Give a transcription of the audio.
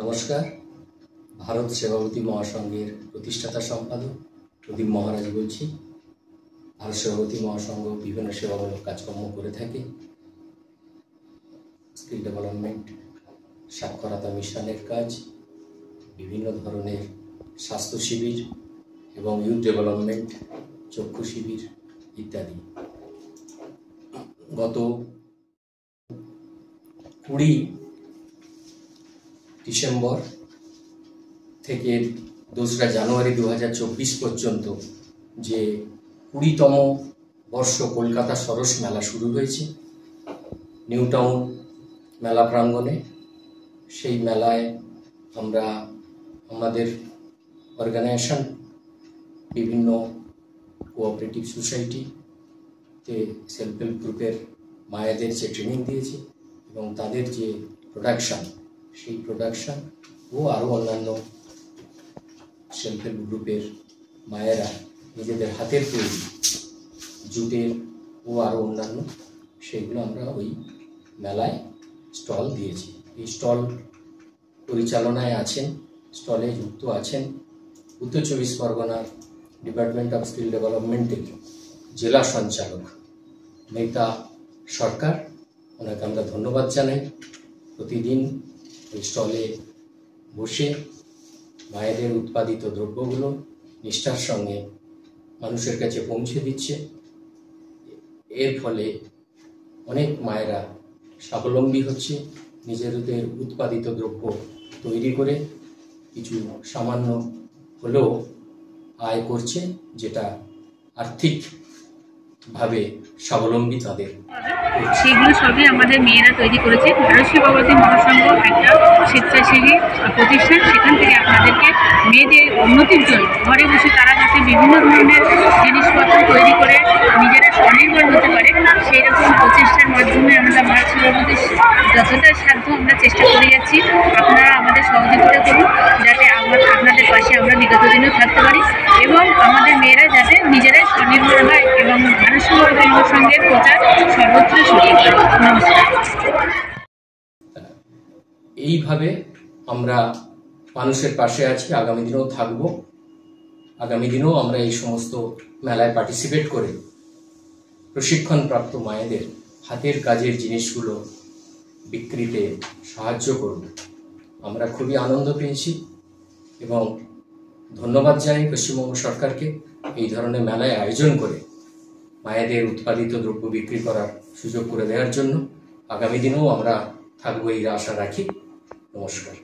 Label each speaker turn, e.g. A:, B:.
A: নমস্কার। ভারত সেবাবতী মহাসংঘের প্রতিষ্ঠাতা সম্পাদক প্রদীপ মহারাজ বলছি। ভারত সেবাবতী মহাসংঘ বিভিন্ন সেবামূলক কাজকর্ম করে থাকে। স্কিল ডেভেলপমেন্ট, সাক্ষরতা মিশনের কাজ, বিভিন্ন ধরনের স্বাস্থ্য শিবির এবং ইউথ ডেভেলপমেন্ট, চক্ষু শিবির ইত্যাদি। গত 20 ডিসেম্বর থেকে 2রা জানুয়ারি 2024 পর্যন্ত যে 20তম বর্ষ কলকাতা সরস মেলা শুরু হয়েছে নিউ টাউন মেলা প্রাঙ্গণে। সেই মেলায় আমরা আমাদের অর্গানাইজেশন, বিভিন্ন কোঅপারেটিভ সোসাইটিতে সেলফ হেল্প গ্রুপের মায়েদের যে ট্রেনিং দিয়েছি এবং তাদের যে প্রোডাকশান, সেই প্রোডাকশান ও আরও অন্যান্য সেলফ হেল্প গ্রুপের মায়েরা নিজেদের হাতের তৈরি জুটের ও আরও অন্যান্য সেইগুলো আমরা ওই মেলায় স্টল দিয়েছি। এই স্টল পরিচালনায় আছেন, স্টলে যুক্ত আছেন উত্তর 24 পরগনার ডিপার্টমেন্ট অফ স্কিল ডেভেলপমেন্টের জেলা সঞ্চালক মেহতা সরকার। ওনাকে আমরা ধন্যবাদ জানাই। প্রতিদিন এই স্টলে বসে মায়েদের উৎপাদিত দ্রব্যগুলো নিষ্ঠার সঙ্গে মানুষের কাছে পৌঁছে দিচ্ছে। এর ফলে অনেক মায়েরা স্বাবলম্বী হচ্ছে, নিজেদের উৎপাদিত দ্রব্য তৈরি করে কিছু সামান্য হলেও আয় করছে, যেটা আর্থিকভাবে স্বাবলম্বী তাদের।
B: সেগুলো সবই আমাদের মেয়েরা তৈরি করেছে। ভারত সেবাবতী মহাসংঘ একটা স্বেচ্ছাসেবী প্রতিষ্ঠান। সেখান থেকে আপনাদেরকে মেয়েদের উন্নতির জন্য ঘরে বসে তারা যাতে বিভিন্ন ধরনের জিনিসপত্র তৈরি করে নিজেরা স্বনির্ভর হতে পারে, সেই রকম প্রচেষ্টার মাধ্যমে আমরা ভারত সেবাবতীর যতটা সাধ্য আমরা চেষ্টা করে যাচ্ছি। আপনারা আমাদের সহযোগিতা করুন যাতে আপনাদের পাশে আমরা বিগত দিনেও থাকতে পারি এবং আমাদের মেয়েরা যাতে নিজেরাই স্বনির্ভর হয় এবং ভারত সেবাবতী মহাসংঘের প্রচার সর্বত্র ছড়িয়ে পড়ে। নমস্কার।
A: এইভাবে আমরা মানুষের পাশে আছি, আগামী দিনেও থাকবো। আগামী দিনেও আমরা এই সমস্ত মেলায় পার্টিসিপেট করে প্রশিক্ষণপ্রাপ্ত মায়েদের হাতের কাজের জিনিসগুলো বিক্রিতে সাহায্য করব। আমরা খুবই আনন্দ পেয়েছি এবং ধন্যবাদ জানাই পশ্চিমবঙ্গ সরকারকে এই ধরনের মেলায় আয়োজন করে মায়েদের উৎপাদিত দ্রব্য বিক্রি করার সুযোগ করে দেওয়ার জন্য। আগামী দিনেও আমরা থাকবো এই আশা রাখি। নমস্কার।